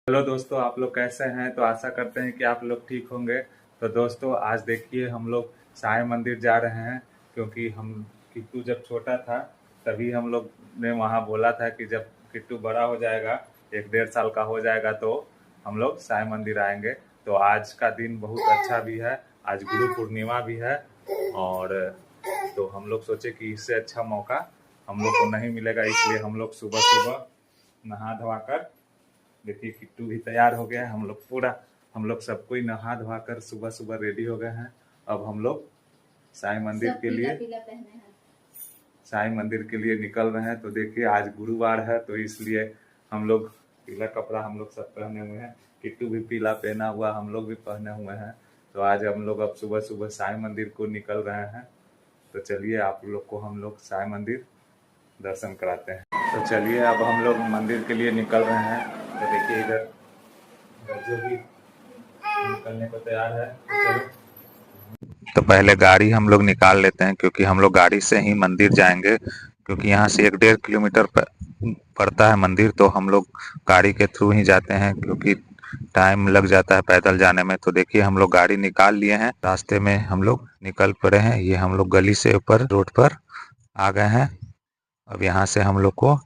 Hello दोस्तों, आप लोग कैसे हैं? तो आशा करते हैं कि आप लोग ठीक होंगे। तो दोस्तों, आज देखिए हम लोग साईं मंदिर जा रहे हैं, क्योंकि हम किट्टू जब छोटा था तभी हम लोग ने वहाँ बोला था कि जब किट्टू बड़ा हो जाएगा, 1 डेढ़ साल का हो जाएगा, तो हम लोग साईं मंदिर आएंगे। तो आज का दिन बहुत अच्छा भी है, आज गुरु पूर्णिमा भी है। और तो हम लोग सोचे कि इससे अच्छा मौका हम लोग को नहीं मिलेगा, इसलिए हम लोग सुबह सुबह नहा धोवा कर, देखिए किट्टू भी तैयार हो गया है। हम लोग सब कोई नहा धोवा कर सुबह सुबह रेडी हो गए हैं। अब हम लोग साईं मंदिर के लिए साईं मंदिर के लिए निकल रहे हैं। तो देखिए आज गुरुवार है, तो इसलिए हम लोग पीला कपड़ा हम लोग सब पहने हुए हैं। किट्टू भी पीला पहना हुआ, हम लोग भी पहने हुए हैं। तो आज हम लोग अब सुबह सुबह साईं मंदिर को निकल रहे हैं। तो चलिए आप लोग को हम लोग साईं मंदिर दर्शन कराते हैं। तो चलिए अब हम लोग मंदिर के लिए निकल रहे हैं। तो देखिए इधर जो भी निकलने को तैयार है, तो चलो। तो पहले गाड़ी हम लोग निकाल लेते हैं, क्योंकि हम लोग गाड़ी से ही मंदिर जाएंगे, क्योंकि यहाँ से 1 डेढ़ किलोमीटर पड़ता है मंदिर। तो हम लोग गाड़ी के थ्रू ही जाते हैं, क्योंकि टाइम लग जाता है पैदल जाने में। तो देखिए हम लोग गाड़ी निकाल लिए हैं, रास्ते में हम लोग निकल पड़े हैं। ये हम लोग गली से ऊपर रोड पर आ गए हैं। अब यहाँ से हम लोग को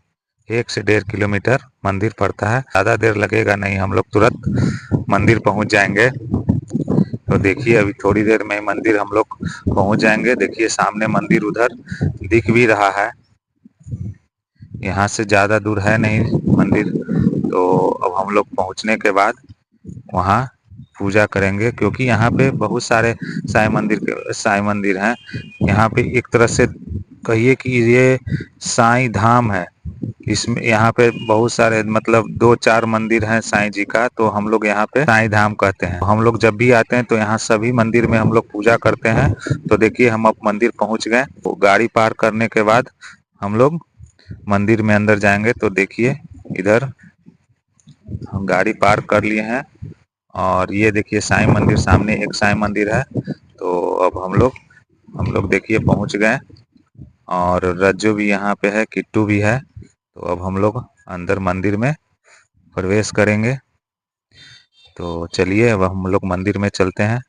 1 से 1.5 किलोमीटर मंदिर पड़ता है, ज़्यादा देर लगेगा नहीं, हम लोग तुरंत मंदिर पहुँच जाएंगे। तो देखिए अभी थोड़ी देर में मंदिर हम लोग पहुँच जाएंगे। देखिए सामने मंदिर उधर दिख भी रहा है, यहाँ से ज़्यादा दूर है नहीं मंदिर। तो अब हम लोग पहुँचने के बाद वहाँ पूजा करेंगे, क्योंकि यहाँ पे बहुत सारे साईं मंदिर हैं। यहाँ पे एक तरह से कहिए कि ये साईं धाम है। इसमें यहाँ पे बहुत सारे मतलब 2-4 मंदिर हैं साईं जी का, तो हम लोग यहाँ पे साईं धाम कहते हैं। हम लोग जब भी आते हैं तो यहाँ सभी मंदिर में हम लोग पूजा करते हैं। तो देखिए हम अब मंदिर पहुँच गए। तो गाड़ी पार्क करने के बाद हम लोग मंदिर में अंदर जाएंगे। तो देखिए इधर हम गाड़ी पार्क कर लिए हैं, और ये देखिए साईं मंदिर, सामने एक साईं मंदिर है। तो अब हम लोग देखिए पहुंच गए, और रज्जू भी यहाँ पे है, किट्टू भी है। तो अब हम लोग अंदर मंदिर में प्रवेश करेंगे। तो चलिए अब हम लोग मंदिर में चलते हैं।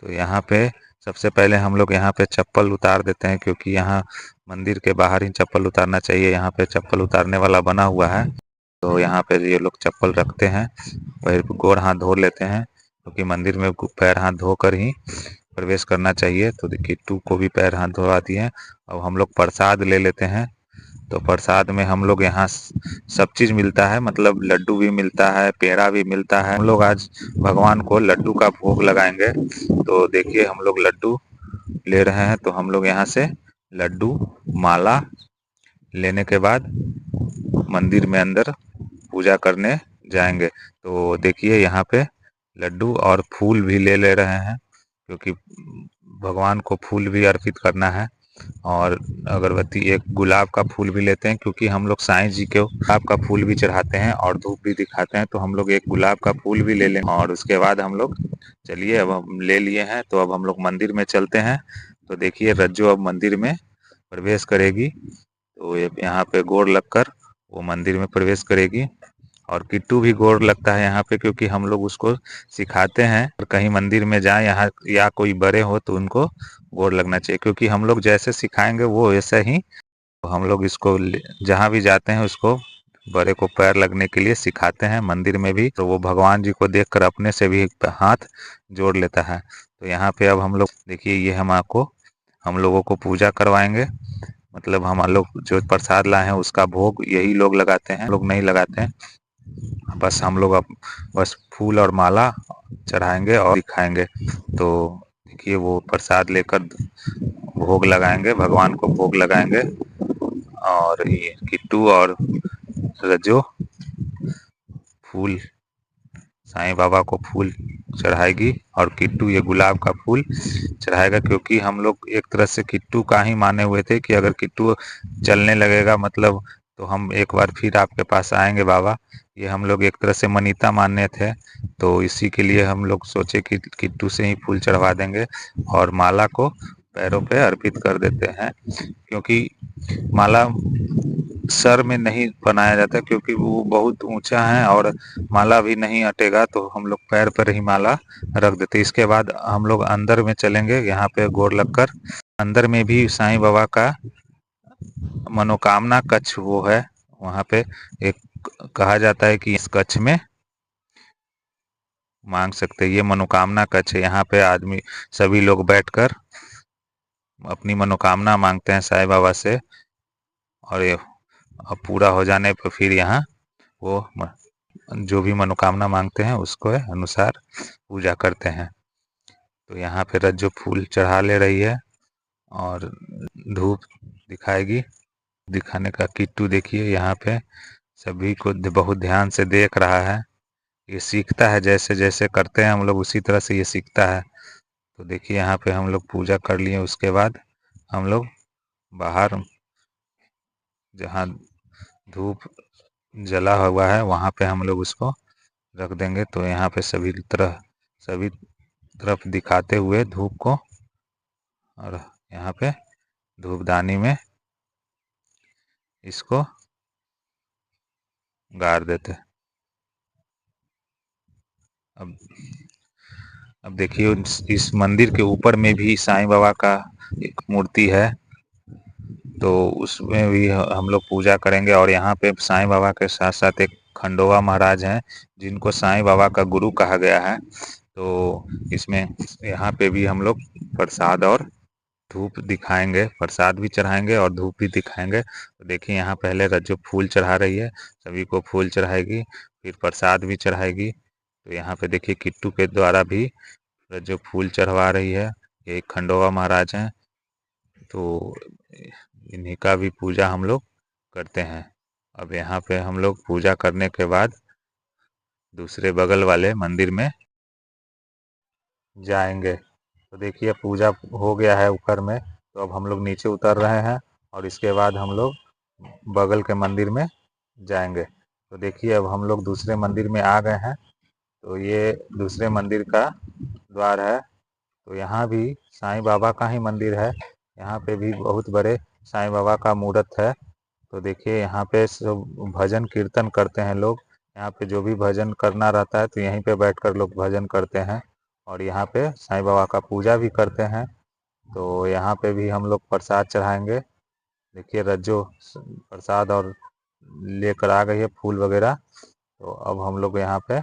तो यहाँ पे सबसे पहले हम लोग यहाँ पे चप्पल उतार देते हैं, क्योंकि यहाँ मंदिर के बाहर ही चप्पल उतारना चाहिए। यहाँ पे चप्पल उतारने वाला बना हुआ है, तो यहाँ पे ये लोग चप्पल रखते हैं, फिर गोड़ हाथ धो लेते हैं, क्योंकि मंदिर में पैर हाथ धोकर ही प्रवेश करना चाहिए। तो देखिए किट्टू को भी पैर हाथ धोवा दिए। अब हम लोग प्रसाद ले लेते हैं। तो प्रसाद में हम लोग यहाँ सब चीज़ मिलता है, मतलब लड्डू भी मिलता है, पेड़ा भी मिलता है। हम लोग आज भगवान को लड्डू का भोग लगाएंगे। तो देखिए हम लोग लड्डू ले रहे हैं। तो हम लोग यहाँ से लड्डू माला लेने के बाद मंदिर में अंदर पूजा करने जाएंगे। तो देखिए यहाँ पे लड्डू और फूल भी ले रहे हैं, क्योंकि भगवान को फूल भी अर्पित करना है। और अगरबत्ती, एक गुलाब का फूल भी लेते हैं, क्योंकि हम लोग साईं जी को गुलाब का फूल भी चढ़ाते हैं और धूप भी दिखाते हैं। तो हम लोग एक गुलाब का फूल भी ले लें, और उसके बाद हम लोग चलिए अब हम ले लिए हैं। तो अब हम लोग मंदिर में चलते हैं। तो देखिए रज्जू अब मंदिर में प्रवेश करेगी। तो यहाँ पे गोड़ लगकर वो मंदिर में प्रवेश करेगी। और किट्टू भी गोड़ लगता है यहाँ पे, क्योंकि हम लोग उसको सिखाते हैं, और कहीं मंदिर में जाए यहाँ या कोई बड़े हो तो उनको गोड़ लगना चाहिए, क्योंकि हम लोग जैसे सिखाएंगे वो वैसे ही। तो हम लोग इसको जहाँ भी जाते हैं उसको बड़े को पैर लगने के लिए सिखाते हैं। मंदिर में भी तो वो भगवान जी को देखकर अपने से भी हाथ जोड़ लेता है। तो यहाँ पे अब हम लोग देखिए ये हम लोगों को पूजा करवाएंगे, मतलब हम लोग जो प्रसाद लाए हैं उसका भोग यही लोग लगाते हैं, लोग नहीं लगाते हैं। बस हम लोग अब बस फूल और माला चढ़ाएंगे और दिखाएंगे। तो देखिए वो प्रसाद लेकर भोग लगाएंगे, भगवान को भोग लगाएंगे। और ये किट्टू और रज्जो फूल साईं बाबा को फूल चढ़ाएगी, और किट्टू ये गुलाब का फूल चढ़ाएगा, क्योंकि हम लोग एक तरह से किट्टू का ही माने हुए थे कि अगर किट्टू चलने लगेगा मतलब तो हम एक बार फिर आपके पास आएंगे बाबा। ये हम लोग एक तरह से मनीता मानने थे। तो इसी के लिए हम लोग सोचे कि किट्टू से ही फूल चढ़वा देंगे, और माला को पैरों पे अर्पित कर देते हैं, क्योंकि माला सर में नहीं बनाया जाता क्योंकि वो बहुत ऊंचा है और माला भी नहीं अटेगा, तो हम लोग पैर पर ही माला रख देते। इसके बाद हम लोग अंदर में चलेंगे, यहाँ पे गोर लगकर। अंदर में भी साईं बाबा का मनोकामना कक्ष वो है, वहाँ पे एक कहा जाता है कि इस कक्ष में मांग सकते हैं। ये मनोकामना कक्ष है, यहाँ पे आदमी सभी लोग बैठकर अपनी मनोकामना मांगते हैं साईं बाबा से, और ये अब पूरा हो जाने पर फिर यहाँ वो जो भी मनोकामना मांगते हैं उसको अनुसार पूजा करते हैं। तो यहाँ पे रज्जो फूल चढ़ा ले रही है और धूप दिखाएगी। दिखाने का किट्टू देखिए यहाँ पे सभी को बहुत ध्यान से देख रहा है। ये सीखता है, जैसे जैसे करते हैं हम लोग उसी तरह से ये सीखता है। तो देखिए यहाँ पे हम लोग पूजा कर लिए, उसके बाद हम लोग बाहर जहाँ धूप जला हुआ है वहाँ पे हम लोग उसको रख देंगे। तो यहाँ पे सभी तरफ दिखाते हुए धूप को, और यहाँ पे धूपदानी में इसको गाड़ देते। अब अब देखिए इस मंदिर के ऊपर में भी साईं बाबा का एक मूर्ति है, तो उसमें भी हम लोग पूजा करेंगे। और यहाँ पे साईं बाबा के साथ साथ एक खंडोबा महाराज हैं, जिनको साईं बाबा का गुरु कहा गया है। तो इसमें यहाँ पे भी हम लोग प्रसाद और धूप दिखाएंगे, प्रसाद भी चढ़ाएंगे और धूप भी दिखाएंगे। तो देखिए यहाँ पहले रज्जो फूल चढ़ा रही है, सभी को फूल चढ़ाएगी, फिर प्रसाद भी चढ़ाएगी। तो यहाँ पे देखिए किट्टू के द्वारा भी रज्जो फूल चढ़वा रही है। ये खंडोबा महाराज हैं, तो इन्हीं का भी पूजा हम लोग करते हैं। अब यहाँ पे हम लोग पूजा करने के बाद दूसरे बगल वाले मंदिर में जाएंगे। तो देखिए पूजा हो गया है ऊपर में, तो अब हम लोग नीचे उतर रहे हैं और इसके बाद हम लोग बगल के मंदिर में जाएंगे। तो देखिए अब हम लोग दूसरे मंदिर में आ गए हैं। तो ये दूसरे मंदिर का द्वार है। तो यहाँ भी साईं बाबा का ही मंदिर है। यहाँ पे भी बहुत बड़े साईं बाबा का मूर्त है। तो देखिए यहाँ पे सब भजन कीर्तन करते हैं लोग। यहाँ पे जो भी भजन करना रहता है तो यहीं पे बैठकर लोग भजन करते हैं, और यहाँ पे साईं बाबा का पूजा भी करते हैं। तो यहाँ पे भी हम लोग प्रसाद चढ़ाएंगे। देखिए रज्जो प्रसाद और लेकर आ गई है, फूल वगैरह। तो अब हम लोग यहाँ पे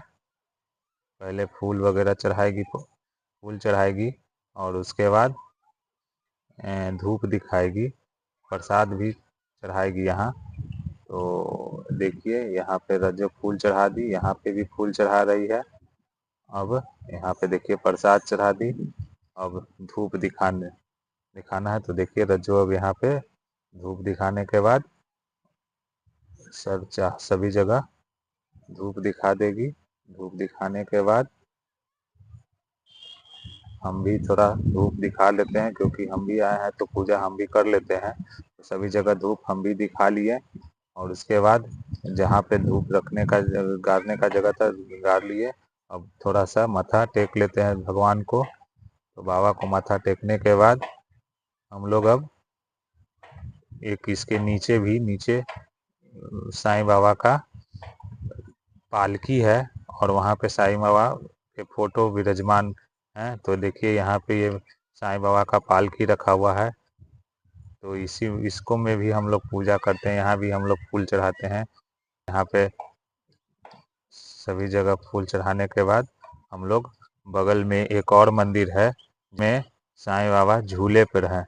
पहले फूल वगैरह चढ़ाएगी, फूल चढ़ाएगी और उसके बाद धूप दिखाएगी, प्रसाद भी चढ़ाएगी यहाँ। तो देखिए यहाँ पे रज्जो फूल चढ़ा दी, यहाँ पे भी फूल चढ़ा रही है। अब यहाँ पे देखिए प्रसाद चढ़ा दी, अब धूप दिखाना है। तो देखिए रज्जो अब यहाँ पे धूप दिखाने के बाद सभी जगह धूप दिखा देगी। धूप दिखाने के बाद हम भी थोड़ा धूप दिखा लेते हैं, क्योंकि हम भी आए हैं तो पूजा हम भी कर लेते हैं। तो सभी जगह धूप हम भी दिखा लिए, और उसके बाद जहाँ पे धूप रखने का गाड़ने का जगह था गाड़ लिए। अब थोड़ा सा माथा टेक लेते हैं भगवान को। तो बाबा को माथा टेकने के बाद हम लोग अब एक इसके नीचे साईं बाबा का पालकी है, और वहाँ पे साईं बाबा के फोटो विराजमान है। तो देखिए यहाँ पे ये साईं बाबा का पालकी रखा हुआ है। तो इसको में भी हम लोग पूजा करते हैं, यहाँ भी हम लोग फूल चढ़ाते हैं। यहाँ पे सभी जगह फूल चढ़ाने के बाद हम लोग बगल में एक और मंदिर है में साईं बाबा झूले पर हैं।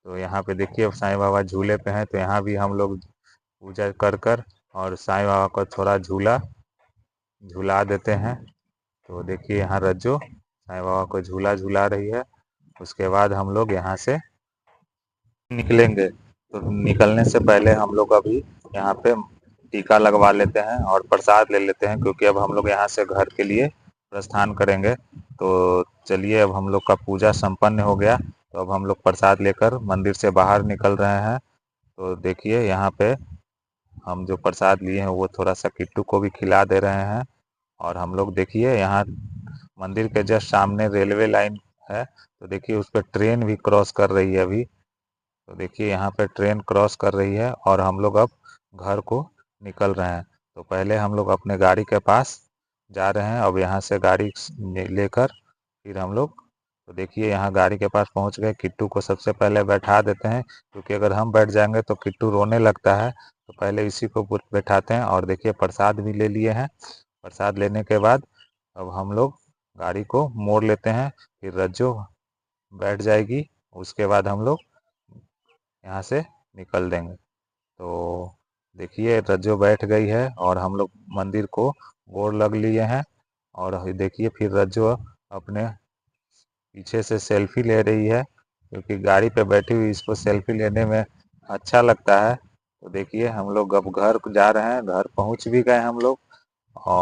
तो यहाँ पे देखिए साईं बाबा झूले पे हैं, तो यहाँ भी हम लोग पूजा कर और साईं बाबा को थोड़ा झूला देते हैं। तो देखिए यहाँ रज्जो साईं बाबा को झूला झूला रही है। उसके बाद हम लोग यहाँ से निकलेंगे। तो निकलने से पहले हम लोग अभी यहाँ पे टीका लगवा लेते हैं और प्रसाद ले लेते हैं, क्योंकि अब हम लोग यहाँ से घर के लिए प्रस्थान करेंगे। तो चलिए अब हम लोग का पूजा संपन्न हो गया, तो अब हम लोग प्रसाद लेकर मंदिर से बाहर निकल रहे हैं। तो देखिए यहाँ पे हम जो प्रसाद लिए हैं वो थोड़ा सा किट्टू को भी खिला दे रहे हैं। और हम लोग देखिए यहाँ मंदिर के जस्ट सामने रेलवे लाइन है। तो देखिए उस पर ट्रेन भी क्रॉस कर रही है अभी। तो देखिए यहाँ पे ट्रेन क्रॉस कर रही है और हम लोग अब घर को निकल रहे हैं। तो पहले हम लोग अपने गाड़ी के पास जा रहे हैं। अब यहाँ से गाड़ी लेकर फिर हम लोग, तो देखिए यहाँ गाड़ी के पास पहुँच गए। किट्टू को सबसे पहले बैठा देते हैं, क्योंकि अगर हम बैठ जाएंगे तो किट्टू रोने लगता है। तो पहले इसी को बैठाते हैं। और देखिए प्रसाद भी ले लिए हैं। प्रसाद लेने के बाद अब हम लोग गाड़ी को मोड़ लेते हैं। फिर रज्जो बैठ जाएगी, उसके बाद हम लोग यहाँ से निकल देंगे। तो देखिए रज्जो बैठ गई है और हम लोग मंदिर को गोर लग लिए हैं। और देखिए फिर रज्जो अपने पीछे से सेल्फी ले रही है, क्योंकि गाड़ी पे बैठी हुई इसको सेल्फी लेने में अच्छा लगता है। तो देखिए हम लोग अब घर जा रहे हैं, घर पहुंच भी गए हम लोग। और